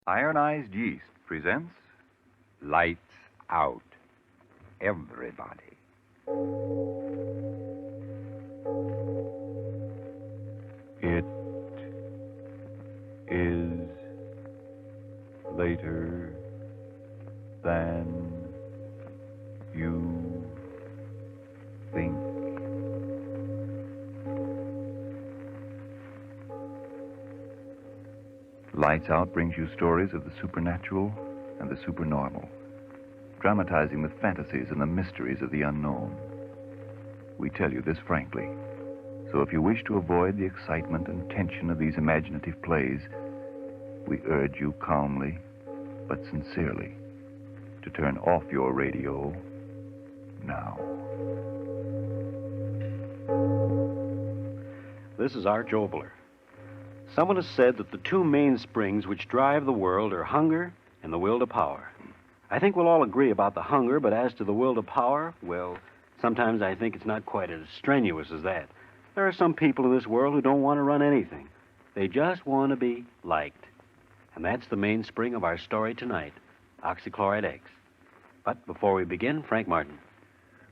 Ironized Yeast presents Lights out, everybody. It is later than you think. Lights Out brings you stories of the supernatural and the supernormal, dramatizing the fantasies and the mysteries of the unknown. We tell you this frankly, so if you wish to avoid the excitement and tension of these imaginative plays, we urge you calmly but sincerely to turn off your radio now. This is Arch Oboler. Someone has said that the two main springs which drive the world are hunger and the will to power. I think we'll all agree about the hunger, but as to the will to power, well, sometimes I think it's not quite as strenuous as that. There are some people in this world who don't want to run anything. They just want to be liked. And that's the mainspring of our story tonight, Oxychloride X. But before we begin, Frank Martin.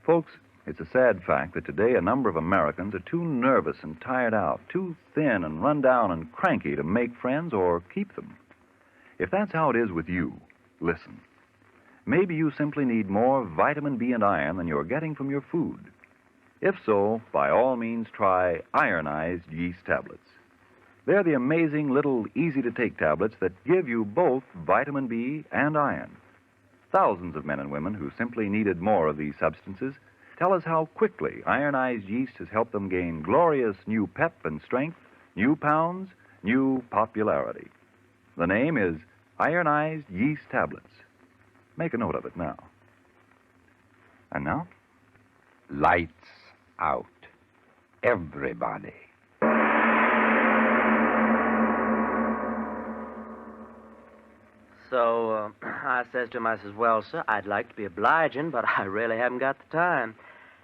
Folks, it's a sad fact that today a number of Americans are too nervous and tired out, too thin and run down and cranky to make friends or keep them. If that's how it is with you, listen. Maybe you simply need more vitamin B and iron than you're getting from your food. If so, by all means try ironized yeast tablets. They're the amazing little easy-to-take tablets that give you both vitamin B and iron. Thousands of men and women who simply needed more of these substances tell us how quickly ironized yeast has helped them gain glorious new pep and strength, new pounds, new popularity. The name is ironized yeast tablets. Make a note of it now. And now? Lights out, everybody. So, I says to him, I says, well, sir, I'd like to be obliging, but I really haven't got the time.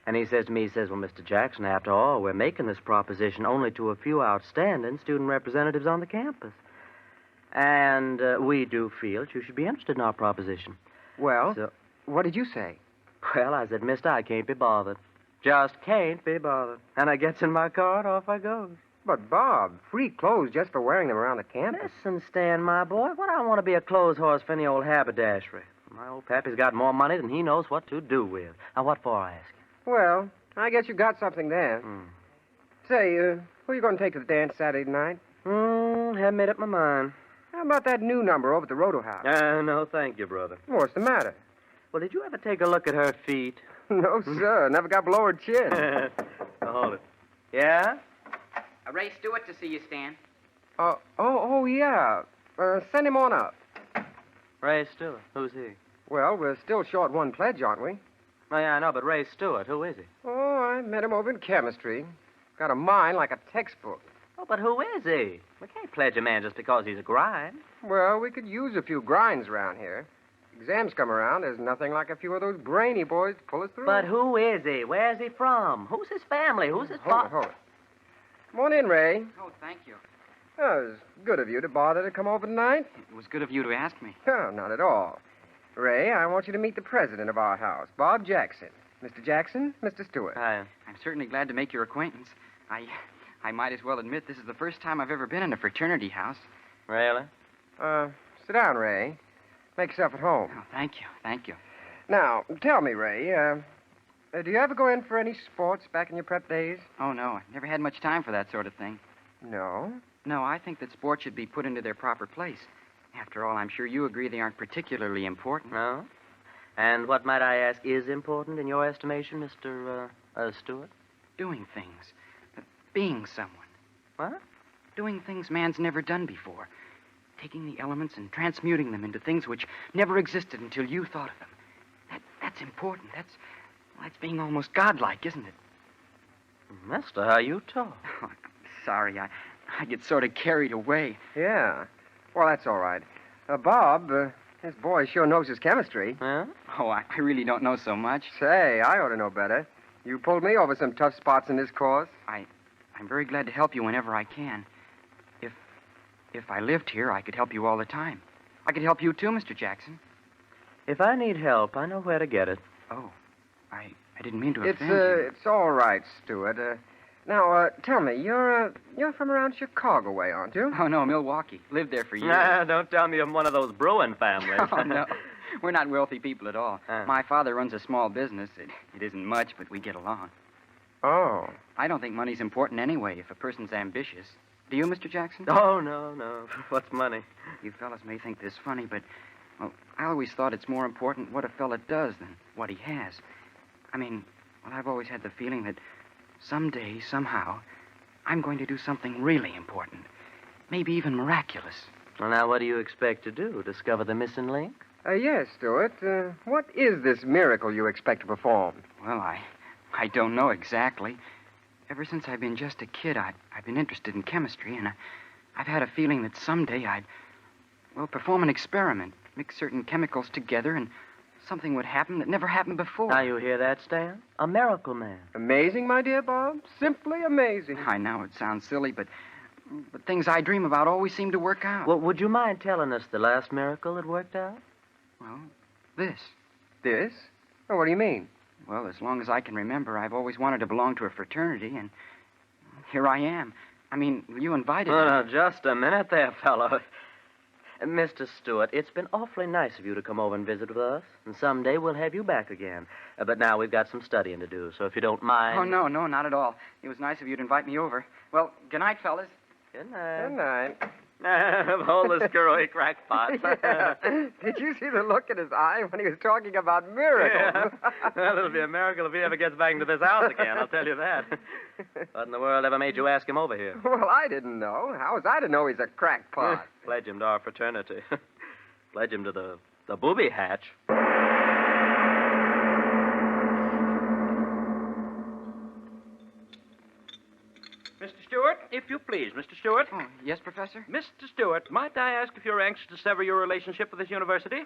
And he says to me, he says, well, Mr. Jackson, after all, we're making this proposition only to a few outstanding student representatives on the campus. And we do feel that you should be interested in our proposition. Well, So- what did you say? Well, I said, mister, I can't be bothered. Just can't be bothered. And I gets in my car and off I goes. But, Bob, free clothes just for wearing them around the campus. Listen, Stan, my boy, what I want to be a clothes horse for any old haberdashery. My old pappy's got more money than he knows what to do with. Now, what for, I ask you? Well, I guess you got something there. Say, who are you going to take to the dance Saturday night? Haven't made up my mind. How about that new number over at the Roto House? No, thank you, brother. What's the matter? Well, did you ever take a look at her feet? No, sir. Never got below her chin. Now, hold it. Yeah? Ray Stewart to see you, Stan. Yeah. Send him on up. Ray Stewart. Who's he? Well, we're still short one pledge, aren't we? Oh, yeah, I know, but Ray Stewart, who is he? Oh, I met him over in chemistry. Got a mind like a textbook. Oh, but who is he? We can't pledge a man just because he's a grind. Well, we could use a few grinds around here. Exams come around, there's nothing like a few of those brainy boys to pull us through. But who is he? Where's he from? Who's his family? Who's his Hold it. Come on in, Ray. Oh, thank you. Oh, it was good of you to bother to come over tonight. It was good of you to ask me. Oh, not at all. Ray, I want you to meet the president of our house, Bob Jackson. Mr. Jackson, Mr. Stewart. Hi. I'm certainly glad to make your acquaintance. I might as well admit this is the first time I've ever been in a fraternity house. Really? Sit down, Ray. Make yourself at home. Oh, thank you. Now, tell me, Ray, do you ever go in for any sports back in your prep days? Oh, no, I never had much time for that sort of thing. No? No, I think that sports should be put into their proper place. After all, I'm sure you agree they aren't particularly important. No? And what, might I ask, is important in your estimation, Mr. Stewart? Doing things. Being someone. What? Doing things man's never done before. Taking the elements and transmuting them into things which never existed until you thought of them. That's important. That's being almost godlike, isn't it? Mister, how you talk. Oh, I'm sorry. I get sort of carried away. Yeah. Well, that's all right. Bob, this boy sure knows his chemistry. Yeah? Oh, I really don't know so much. Say, I ought to know better. You pulled me over some tough spots in this course. I'm very glad to help you whenever I can. If I lived here, I could help you all the time. I could help you too, Mr. Jackson. If I need help, I know where to get it. Oh, I didn't mean to It's, offend you. it's all right, Stuart. Now, tell me, you're from around Chicago way, aren't you? Oh, no, Milwaukee. Lived there for years. Nah, don't tell me I'm one of those Bruin families. Oh, no. We're not wealthy people at all. My father runs a small business. It isn't much, but we get along. Oh. I don't think money's important anyway if a person's ambitious. Do you, Mr. Jackson? Oh, no. What's money? You fellas may think this funny, but, well, I always thought it's more important what a fella does than what he has. I mean, well, I've always had the feeling that someday, somehow, I'm going to do something really important. Maybe even miraculous. Well, now, what do you expect to do? Discover the missing link? Yes, Stuart. What is this miracle you expect to perform? Well, I don't know exactly. Ever since I've been just a kid, I've been interested in chemistry, and I've had a feeling that someday I'd, well, perform an experiment, mix certain chemicals together, and something would happen that never happened before. Now, you hear that, Stan? A miracle man. Amazing, my dear Bob. Simply amazing. I know it sounds silly, but things I dream about always seem to work out. Well, would you mind telling us the last miracle that worked out? Well, this. This? Oh, what do you mean? Well, as long as I can remember, I've always wanted to belong to a fraternity, and here I am. I mean, you invited me. Now, just a minute there, fellow. Mr. Stewart, it's been awfully nice of you to come over and visit with us, and someday we'll have you back again. But now we've got some studying to do, so if you don't mind... Oh, no, not at all. It was nice of you to invite me over. Well, good night, fellas. Good night. Good night. Hold the screwy crackpot. Yeah. Did you see the look in his eye when he was talking about miracles? Yeah. Well, it'll be a miracle if he ever gets back into this house again, I'll tell you that. What in the world ever made you ask him over here? Well, I didn't know. How was I to know he's a crackpot? Pledge him to our fraternity. Pledge him to the booby hatch. Mr. Stewart, if you please, Mr. Stewart. Oh, yes, Professor? Mr. Stewart, might I ask if you're anxious to sever your relationship with this university?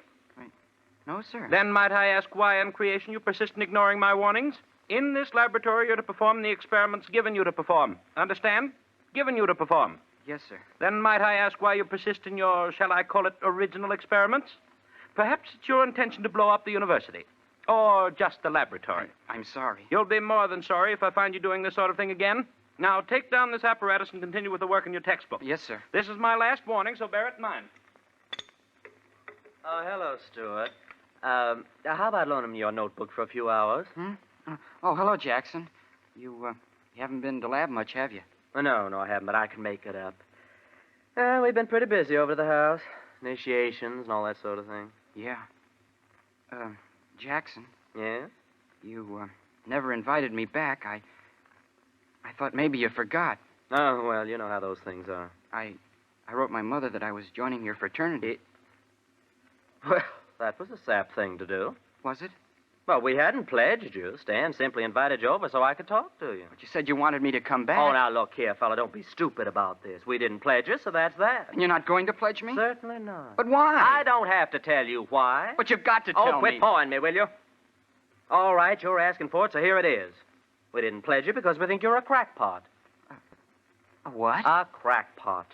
No, sir. Then might I ask why in creation you persist in ignoring my warnings? In this laboratory, you're to perform the experiments given you to perform. Understand? Given you to perform. Yes, sir. Then might I ask why you persist in your, shall I call it, original experiments? Perhaps it's your intention to blow up the university. Or just the laboratory. I'm sorry. You'll be more than sorry if I find you doing this sort of thing again. Now, take down this apparatus and continue with the work in your textbook. Yes, sir. This is my last warning, so bear it in mind. Oh, hello, Stuart. How about loaning me your notebook for a few hours? Oh, hello, Jackson. You haven't been to lab much, have you? No, I haven't, but I can make it up. We've been pretty busy over at the house. Initiations and all that sort of thing. Yeah. Jackson. Yeah? You, never invited me back. I thought maybe you forgot. Oh, well, you know how those things are. I wrote my mother that I was joining your fraternity. Well, that was a sap thing to do. Was it? Well, we hadn't pledged you. Stan simply invited you over so I could talk to you. But you said you wanted me to come back. Oh, now, look here, fella. Don't be stupid about this. We didn't pledge you, so that's that. And you're not going to pledge me? Certainly not. But why? I don't have to tell you why. But you've got to tell me. Oh, quit pawing me, will you? All right, you're asking for it, so here it is. We didn't pledge you because we think you're a crackpot. A what? A crackpot.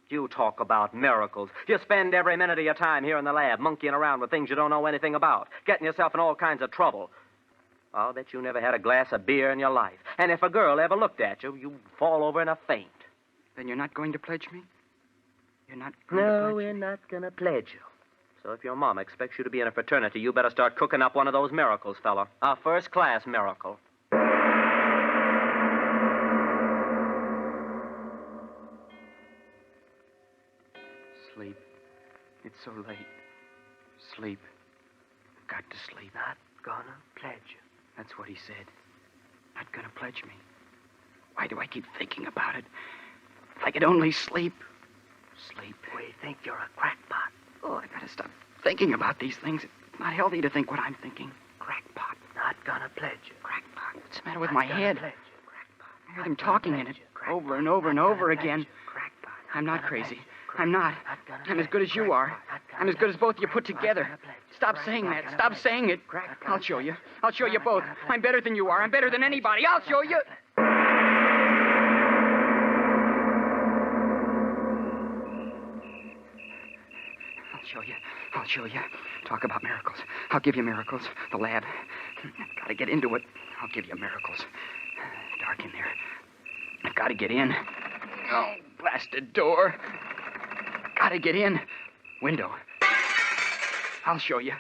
You talk about miracles. You spend every minute of your time here in the lab monkeying around with things you don't know anything about, getting yourself in all kinds of trouble. I'll bet you never had a glass of beer in your life. And if a girl ever looked at you, you'd fall over in a faint. Then you're not going to pledge me? You're not going to No, pledge we're me? not going to pledge you. So if your mom expects you to be in a fraternity, you better start cooking up one of those miracles, fella. A first-class miracle. Sleep. It's so late. Sleep. I've got to sleep. Not gonna pledge you. That's what he said. Not gonna pledge me. Why do I keep thinking about it? If I could only sleep. Sleep. We think you're a crackpot. Oh, I gotta stop thinking about these things. It's not healthy to think what I'm thinking. Crackpot. Not gonna pledge you. Crackpot. What's the matter with Not my gonna head? pledge you. Crackpot. I hear them talking in it over and over and over again. I'm not crazy. I'm not. I'm as good as you are. I'm as good as both of you put together. Stop saying that. Stop saying it. I'll show you. I'll show you both. I'm better than you are. I'm better than anybody. I'll show you. I'll show you. I'll show you. Talk about miracles. I'll give you miracles. The lab. Gotta get into it. I'll give you miracles. Dark in there. I've got to get in. Oh, blasted door. Gotta get in. Window. I'll show you.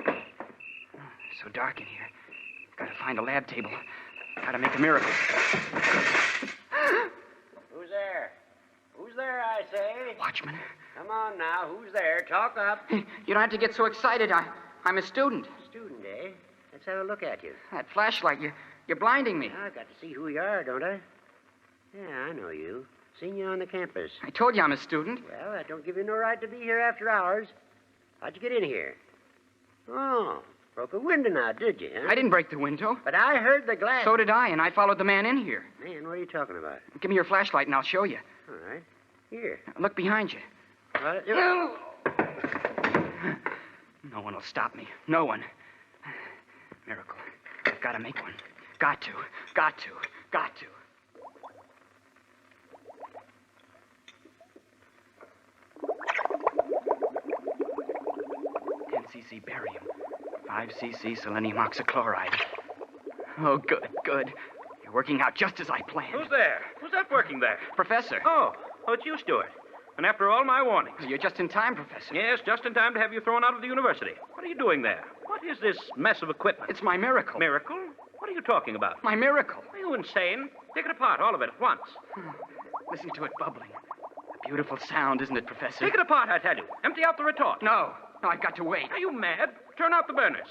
So dark in here. Gotta find a lab table. Gotta make a miracle. Who's there? Who's there, I say? Watchman. Come on now. Who's there? Talk up. You don't have to get so excited. I'm a student. Student, eh? Let's have a look at you. That flashlight, you're blinding me. I've got to see who you are, don't I? Yeah, I know you. Seen you on the campus. I told you I'm a student. Well, that don't give you no right to be here after hours. How'd you get in here? Oh, broke a window now, did you, huh? I didn't break the window. But I heard the glass. So did I, and I followed the man in here. Man, what are you talking about? Give me your flashlight and I'll show you. All right. Here. Look behind you. Well, No one will stop me. No one. Miracle. I've got to make one. Got to. 10 cc barium. 5 cc selenium oxychloride. Oh, good. You're working out just as I planned. Who's there? Who's that working there? Professor. Oh, it's you, Stuart. And after all my warnings. You're just in time, Professor. Yes, just in time to have you thrown out of the university. What are you doing there? What is this mess of equipment? It's my miracle. Miracle? What are you talking about? My miracle. Are you insane? Take it apart, all of it, at once. Listen to it bubbling. A beautiful sound, isn't it, Professor? Take it apart, I tell you. Empty out the retort. No, I've got to wait. Are you mad? Turn out the burners.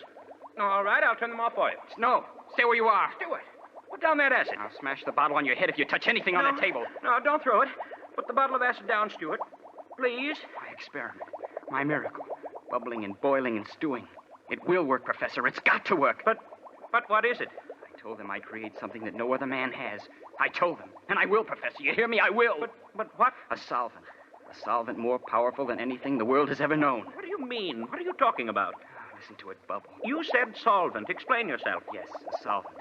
All right, I'll turn them off for you. No, stay where you are. Stuart, put down that acid. I'll smash the bottle on your head if you touch anything on that table. No, don't throw it. Put the bottle of acid down, Stuart. Please. My experiment. My miracle. Bubbling and boiling and stewing. It will work, Professor. It's got to work. But what is it? I told them I'd create something that no other man has. I told them. And I will, Professor. You hear me? I will. But what? A solvent. A solvent more powerful than anything the world has ever known. What do you mean? What are you talking about? Listen to it bubble. You said solvent. Explain yourself. Yes, a solvent.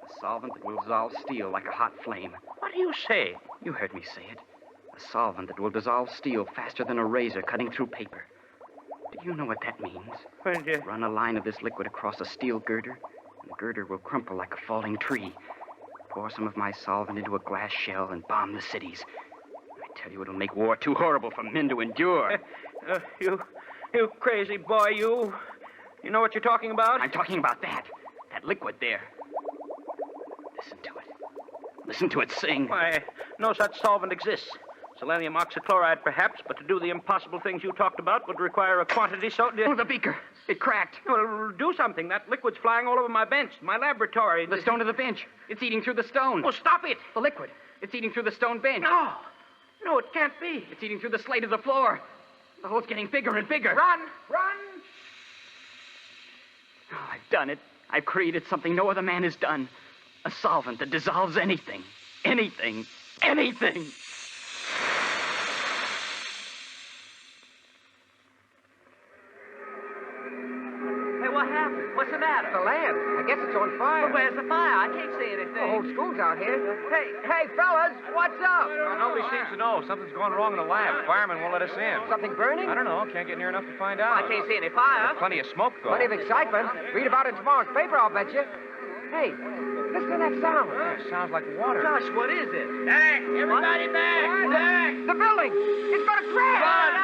A solvent that will dissolve steel like a hot flame. What do you say? You heard me say it. A solvent that will dissolve steel faster than a razor cutting through paper. Do you know what that means? Run a line of this liquid across a steel girder, and the girder will crumple like a falling tree. Pour some of my solvent into a glass shell and bomb the cities. I tell you, it'll make war too horrible for men to endure. You crazy boy, you. You know what you're talking about? I'm talking about that. That liquid there. Listen to it. Listen to it sing. Why, no such solvent exists. Selenium oxychloride, perhaps, but to do the impossible things you talked about would require a quantity so... Oh, the beaker. It cracked. Well, do something. That liquid's flying all over my bench, my laboratory. The stone of the bench. It's eating through the stone. Oh, stop it. The liquid. It's eating through the stone bench. No, it can't be. It's eating through the slate of the floor. The hole's getting bigger and bigger. Run! Oh, I've done it. I've created something no other man has done. A solvent that dissolves anything. Anything. Hey, what happened? What's the matter? The lamp. I guess it's on fire. Well, where's the fire? I can't see anything. The whole school's out here. Hey, fellas, what's up? Nobody seems to know. Something's going wrong in the lab. Firemen won't let us in. Something burning? I don't know. Can't get near enough to find I out. can't see any fire. There's plenty of smoke, though. Plenty of excitement. Read about it in tomorrow's paper, I'll bet you. Hey, listen to that sound. Yeah, it sounds like water. Gosh, what is it? Back! Everybody back! Back! The building! It's going to crash! Run!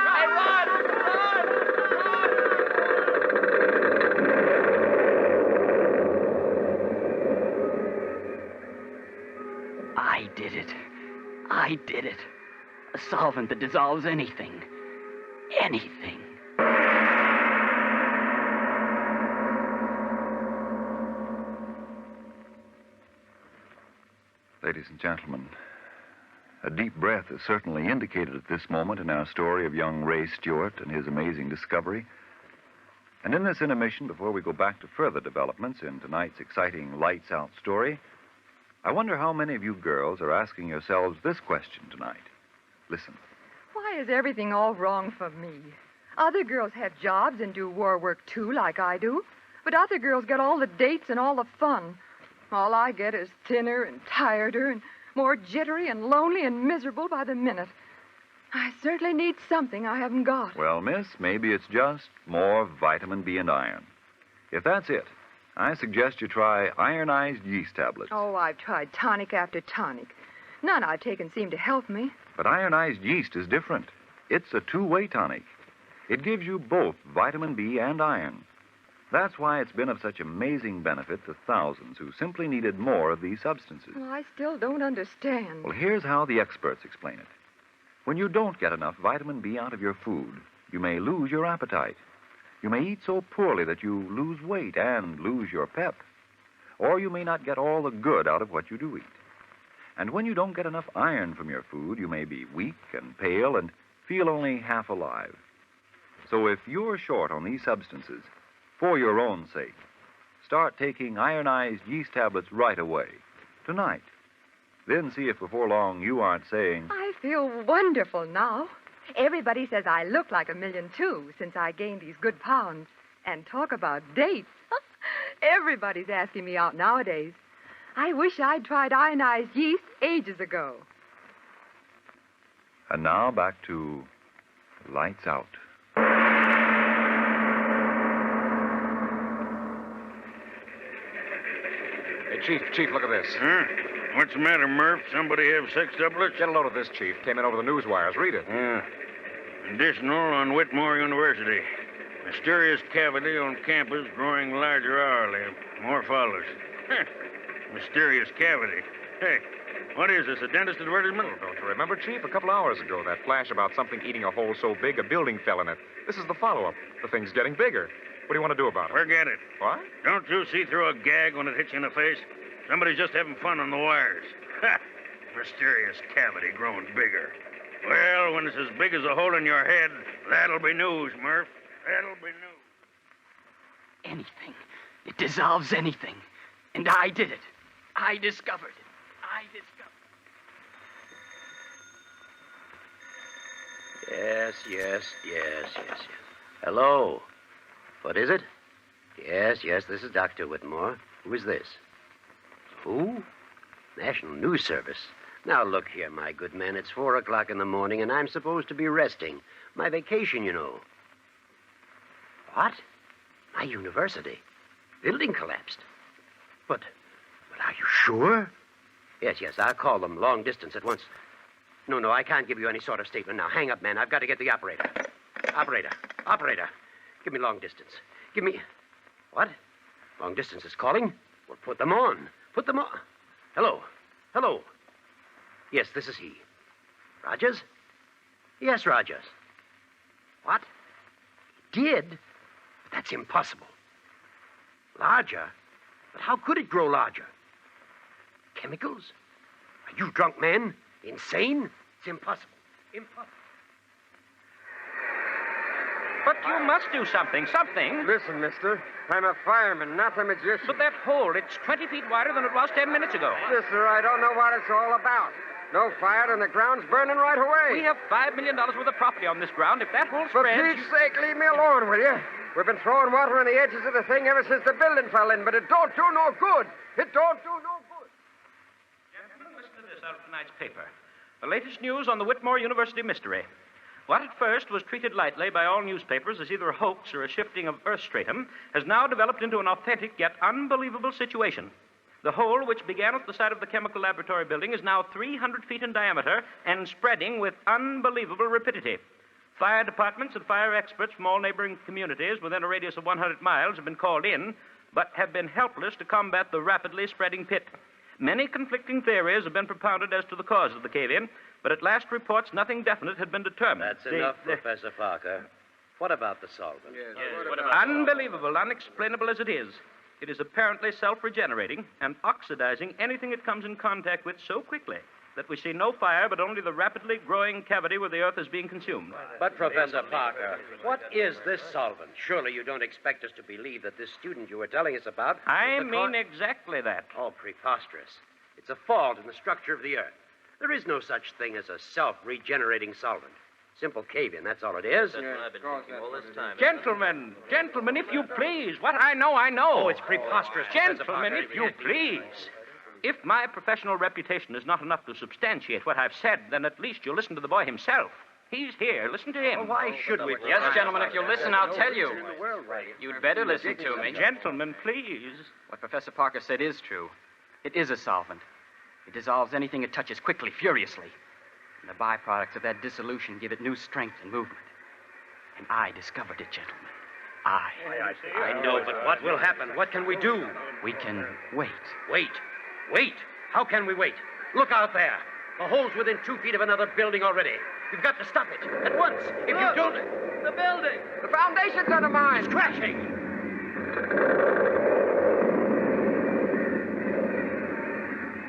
I did it. A solvent that dissolves anything. Anything. Ladies and gentlemen, a deep breath is certainly indicated at this moment in our story of young Ray Stewart and his amazing discovery. And in this intermission, before we go back to further developments in tonight's exciting Lights Out story, I wonder how many of you girls are asking yourselves this question tonight. Listen. Why is everything all wrong for me? Other girls have jobs and do war work, too, like I do. But other girls get all the dates and all the fun. All I get is thinner and tireder and more jittery and lonely and miserable by the minute. I certainly need something I haven't got. Well, miss, maybe it's just more vitamin B and iron. If that's it, I suggest you try ironized yeast tablets. Oh, I've tried tonic after tonic. None I've taken seem to help me. But ironized yeast is different. It's a two-way tonic. It gives you both vitamin B and iron. That's why it's been of such amazing benefit to thousands who simply needed more of these substances. Well, I still don't understand. Well, here's how the experts explain it. When you don't get enough vitamin B out of your food, you may lose your appetite. You may eat so poorly that you lose weight and lose your pep. Or you may not get all the good out of what you do eat. And when you don't get enough iron from your food, you may be weak and pale and feel only half alive. So if you're short on these substances, for your own sake, start taking ironized yeast tablets right away, tonight. Then see if before long you aren't saying, I feel wonderful now. Everybody says I look like 1,000,000 too since I gained these good pounds. And talk about dates. Everybody's asking me out nowadays. I wish I'd tried ionized yeast ages ago. And now back to lights out. Hey, Chief, look at this. Huh? What's the matter, Murph? Somebody have sextuplets? Get a load of this, Chief. Came in over the news wires. Read it. Yeah. Additional on Whitmore University. Mysterious cavity on campus growing larger hourly. More follows. Mysterious cavity. Hey, what is this, a dentist advertisement? Oh, don't you remember, Chief? A couple hours ago, that flash about something eating a hole so big a building fell in it. This is the follow-up. The thing's getting bigger. What do you want to do about it? Forget it. What? Don't you see through a gag when it hits you in the face? Somebody's just having fun on the wires. Ha! Mysterious cavity growing bigger. Well, when it's as big as a hole in your head, that'll be news, Murph. That'll be news. Anything. It dissolves anything. And I did it. I discovered it. Yes. Hello. What is it? Yes, this is Dr. Whitmore. Who is this? Who? National News Service. Now, look here, my good man. It's 4 o'clock in the morning, and I'm supposed to be resting. My vacation, you know. What? My university. Building collapsed. But are you sure? Yes, I'll call them long distance at once. No, I can't give you any sort of statement now. Hang up, man. I've got to get the operator. Operator. Give me long distance. Give me... What? Long distance is calling? Well, put them on. Hello. Yes, this is he. Rogers? Yes, Rogers. What? He did? But that's impossible. Larger? But how could it grow larger? Chemicals? Are you drunk, man? Insane? It's impossible. But you must do something. Listen, mister. I'm a fireman, not a magician. But that hole, it's 20 feet wider than it was 10 minutes ago. Mister, I don't know what it's all about. No fire and the ground's burning right away. We have $5 million worth of property on this ground. If that hole For spreads... Pete's sake, leave me alone, will you? We've been throwing water on the edges of the thing ever since the building fell in, but it don't do no good. Gentlemen, listen to this out of tonight's paper. The latest news on the Whitmore University mystery. What at first was treated lightly by all newspapers as either a hoax or a shifting of earth stratum has now developed into an authentic yet unbelievable situation. The hole, which began at the side of the chemical laboratory building, is now 300 feet in diameter and spreading with unbelievable rapidity. Fire departments and fire experts from all neighboring communities within a radius of 100 miles have been called in, but have been helpless to combat the rapidly spreading pit. Many conflicting theories have been propounded as to the cause of the cave-in, but at last reports nothing definite had been determined. That's enough, Professor Parker. What about the solvent? Unbelievable, unexplainable as it is apparently self-regenerating and oxidizing anything it comes in contact with so quickly that we see no fire but only the rapidly growing cavity where the earth is being consumed. But, Professor Parker, what is this solvent? Surely you don't expect us to believe that this student you were telling us about... I mean exactly that. Oh, preposterous. It's a fault in the structure of the earth. There is no such thing as a self-regenerating solvent. Simple cave-in, that's all it is. That's what I've been thinking all this time. Gentlemen, if you please. What I know, I know. Oh, it's preposterous. Gentlemen, if you please. If my professional reputation is not enough to substantiate what I've said, then at least you'll listen to the boy himself. He's here. Listen to him. Why should we? Yes, gentlemen, if you'll listen, I'll tell you. You'd better listen to me. Gentlemen, please. What Professor Parker said is true. It is a solvent. It dissolves anything it touches quickly, furiously. And the byproducts of that dissolution give it new strength and movement. And I discovered it, gentlemen. I know, but what will happen? What can we do? We can wait. Wait. How can we wait? Look out there. The hole's within 2 feet of another building already. We've got to stop it at once. If you don't... The building! The foundation's undermined! It's crashing!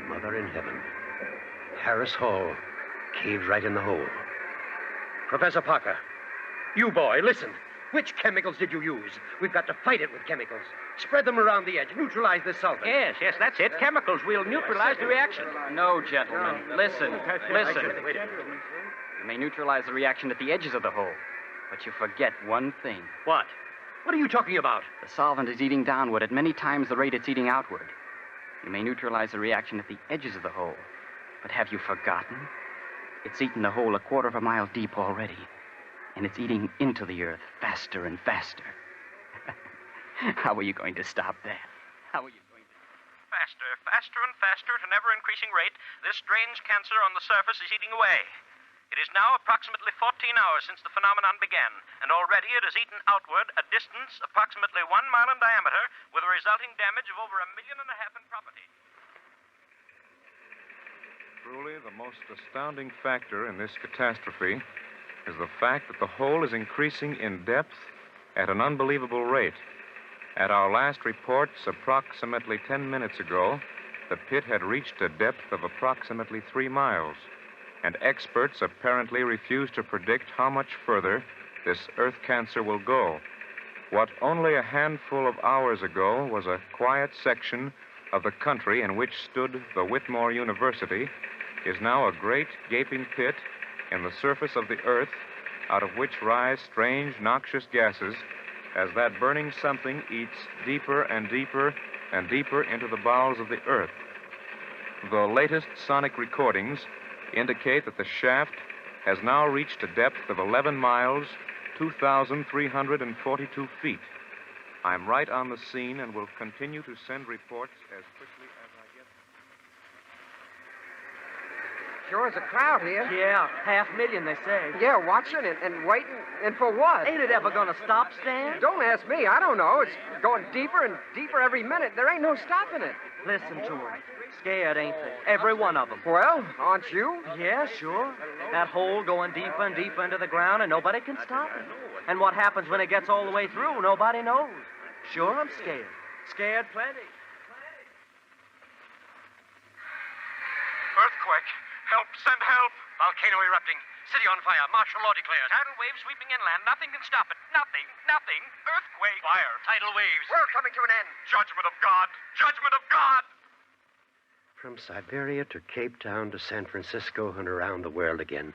Mother in heaven. Harris Hall caved right in the hole. Professor Parker, you boy, listen. Which chemicals did you use? We've got to fight it with chemicals. Spread them around the edge. Neutralize this solvent. Yes, that's it. Chemicals. We'll neutralize the reaction. No, gentlemen. Listen. You may neutralize the reaction at the edges of the hole, but you forget one thing. What? What are you talking about? The solvent is eating downward at many times the rate it's eating outward. You may neutralize the reaction at the edges of the hole, but have you forgotten? It's eaten the hole 1/4 of a mile deep already, and it's eating into the earth faster and faster. How are you going to stop that? How are you going to... Faster and faster at an ever-increasing rate, this strange cancer on the surface is eating away. It is now approximately 14 hours since the phenomenon began, and already it has eaten outward a distance approximately 1 mile in diameter, with a resulting damage of over 1.5 million in property. Truly, the most astounding factor in this catastrophe is the fact that the hole is increasing in depth at an unbelievable rate. At our last reports, approximately 10 minutes ago, the pit had reached a depth of approximately 3 miles, and experts apparently refuse to predict how much further this earth cancer will go. What only a handful of hours ago was a quiet section of the country in which stood the Whitmore University is now a great gaping pit in the surface of the earth, out of which rise strange, noxious gases as that burning something eats deeper and deeper and deeper into the bowels of the earth. The latest sonic recordings indicate that the shaft has now reached a depth of 11 miles, 2,342 feet. I'm right on the scene and will continue to send reports as quickly as I get them. Sure is a crowd here. Yeah, 500,000, they say. Yeah, watching and waiting. And for what? Ain't it ever gonna stop, Stan? Don't ask me. I don't know. It's going deeper and deeper every minute. There ain't no stopping it. Listen to them. Scared, ain't they? Every one of them. Well, aren't you? Yeah, sure. That hole going deeper and deeper into the ground, and nobody can stop it. And what happens when it gets all the way through, nobody knows. Sure, I'm scared. Scared plenty. Earthquake. Help, send help. Volcano erupting. City on fire. Martial law declared. Tidal wave sweeping inland. Nothing can stop it. Nothing. Earthquake. Fire. Tidal waves. World coming to an end. Judgment of God. Judgment of God. From Siberia to Cape Town to San Francisco and around the world again,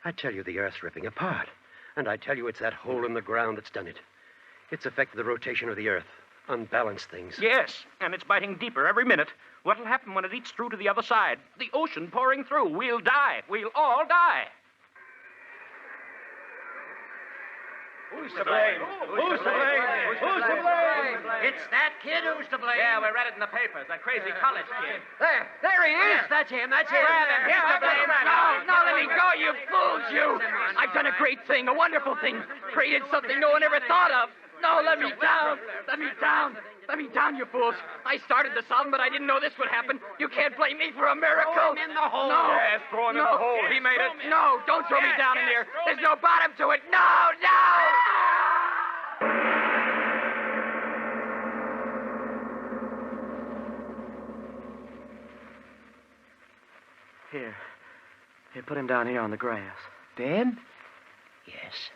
I tell you the Earth's ripping apart. And I tell you it's that hole in the ground that's done it. It's affected the rotation of the Earth, unbalanced things. Yes, and it's biting deeper every minute. What'll happen when it eats through to the other side? The ocean pouring through. We'll die. We'll all die. Who's to blame? Who's to blame? Who's to blame? It's that kid who's to blame. Yeah, we read it in the papers. That crazy college kid. There he is. Yes, that's him. That's him. Grab him. He's to blame. No, let me go, you fools, you! I've done a great thing, a wonderful thing. Created something no one ever thought of. No, let me down. Let me down. Let me down, you fools. I started the solvent, but I didn't know this would happen. You can't blame me for a miracle. Throw him in the hole. No. Yes, throw him in the hole. He made it. No, don't throw me down in there. There's no bottom to it. No. Here, put him down here on the grass. Dead? Yes.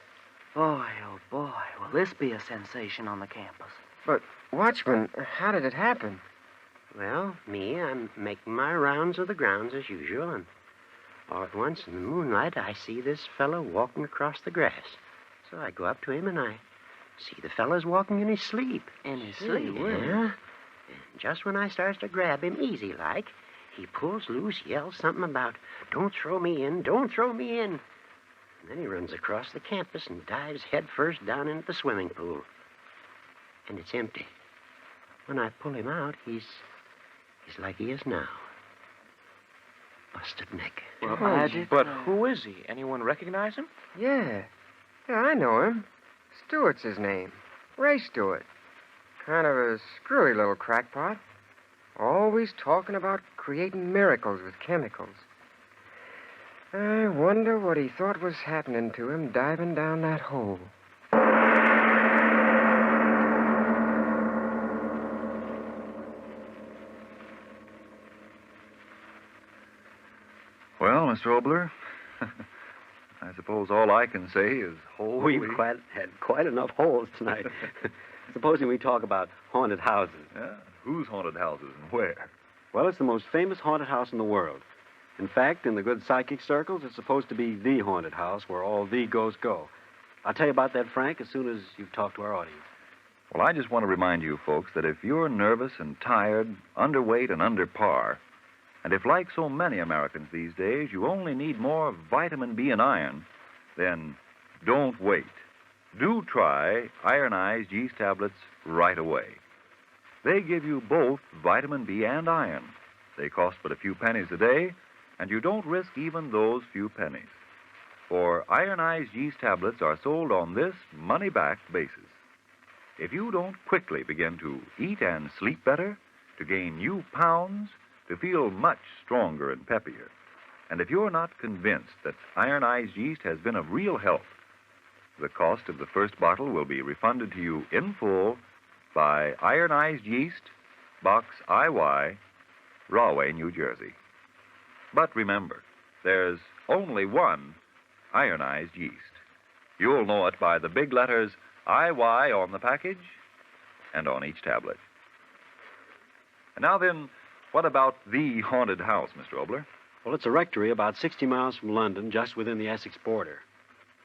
Boy, oh boy, will this be a sensation on the campus. But, Watchman, how did it happen? Well, I'm making my rounds of the grounds as usual, and all at once in the moonlight, I see this fellow walking across the grass. So I go up to him, and I see the fellow's walking in his sleep. In his sleep? Yeah. And just when I starts to grab him easy-like, he pulls loose, yells something about, "Don't throw me in, don't throw me in." And then he runs across the campus and dives headfirst down into the swimming pool. And it's empty. When I pull him out, he's like he is now. Busted neck. Well, Oh, but who is he? Anyone recognize him? Yeah. Yeah, I know him. Stewart's his name. Ray Stewart. Kind of a screwy little crackpot. Always talking about creating miracles with chemicals. I wonder what he thought was happening to him diving down that hole. Well, Mr. Oboler, I suppose all I can say is holy... We've had quite enough holes tonight. Supposing we talk about haunted houses. Yeah? Whose haunted houses and where? Well, it's the most famous haunted house in the world. In fact, in the good psychic circles, it's supposed to be the haunted house where all the ghosts go. I'll tell you about that, Frank, as soon as you've talked to our audience. Well, I just want to remind you folks that if you're nervous and tired, underweight and under par, and if, like so many Americans these days, you only need more vitamin B and iron, then don't wait. Do try ironized yeast tablets right away. They give you both vitamin B and iron. They cost but a few pennies a day, and you don't risk even those few pennies. For ironized yeast tablets are sold on this money-back basis. If you don't quickly begin to eat and sleep better, to gain new pounds, to feel much stronger and peppier, and if you're not convinced that ironized yeast has been of real help, the cost of the first bottle will be refunded to you in full by Ironized Yeast, Box IY, Rahway, New Jersey. But remember, there's only one ironized yeast. You'll know it by the big letters IY on the package and on each tablet. And now then, what about the haunted house, Mr. Oboler? Well, it's a rectory about 60 miles from London, just within the Essex border.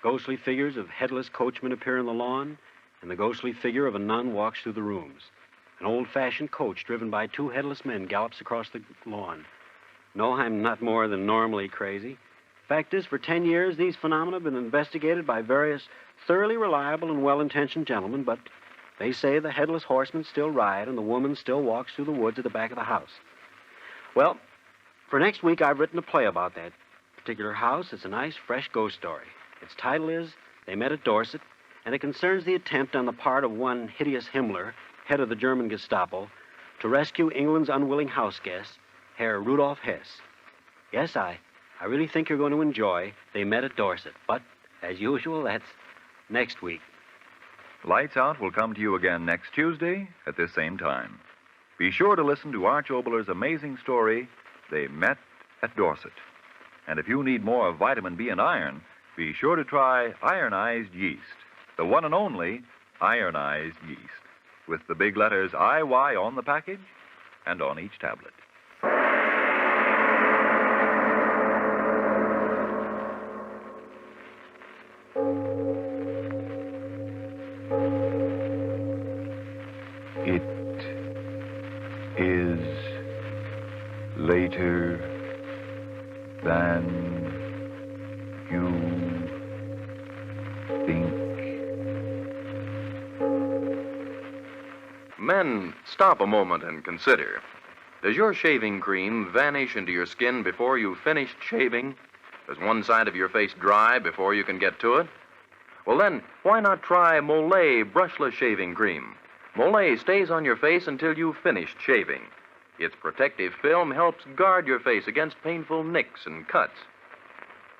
Ghostly figures of headless coachmen appear on the lawn, and the ghostly figure of a nun walks through the rooms. An old-fashioned coach driven by two headless men gallops across the lawn. No, I'm not more than normally crazy. Fact is, for 10 years, these phenomena have been investigated by various thoroughly reliable and well-intentioned gentlemen, but they say the headless horsemen still ride and the woman still walks through the woods at the back of the house. Well, for next week, I've written a play about that particular house. It's a nice, fresh ghost story. Its title is They Met at Dorset, and it concerns the attempt on the part of one hideous Himmler, head of the German Gestapo, to rescue England's unwilling house guest, Herr Rudolf Hess. Yes, I really think you're going to enjoy They Met at Dorset, but, as usual, that's next week. Lights Out will come to you again next Tuesday at this same time. Be sure to listen to Arch Oboler's amazing story, They Met at Dorset. And if you need more vitamin B and iron, be sure to try ironized yeast, the one and only ironized yeast, with the big letters IY on the package and on each tablet. It is later than you think. Men, stop a moment and consider. Does your shaving cream vanish into your skin before you've finished shaving? Does one side of your face dry before you can get to it? Well then, why not try Molay brushless shaving cream? Molay stays on your face until you've finished shaving. Its protective film helps guard your face against painful nicks and cuts.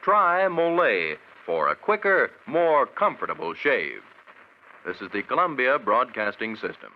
Try Molay for a quicker, more comfortable shave. This is the Columbia Broadcasting System.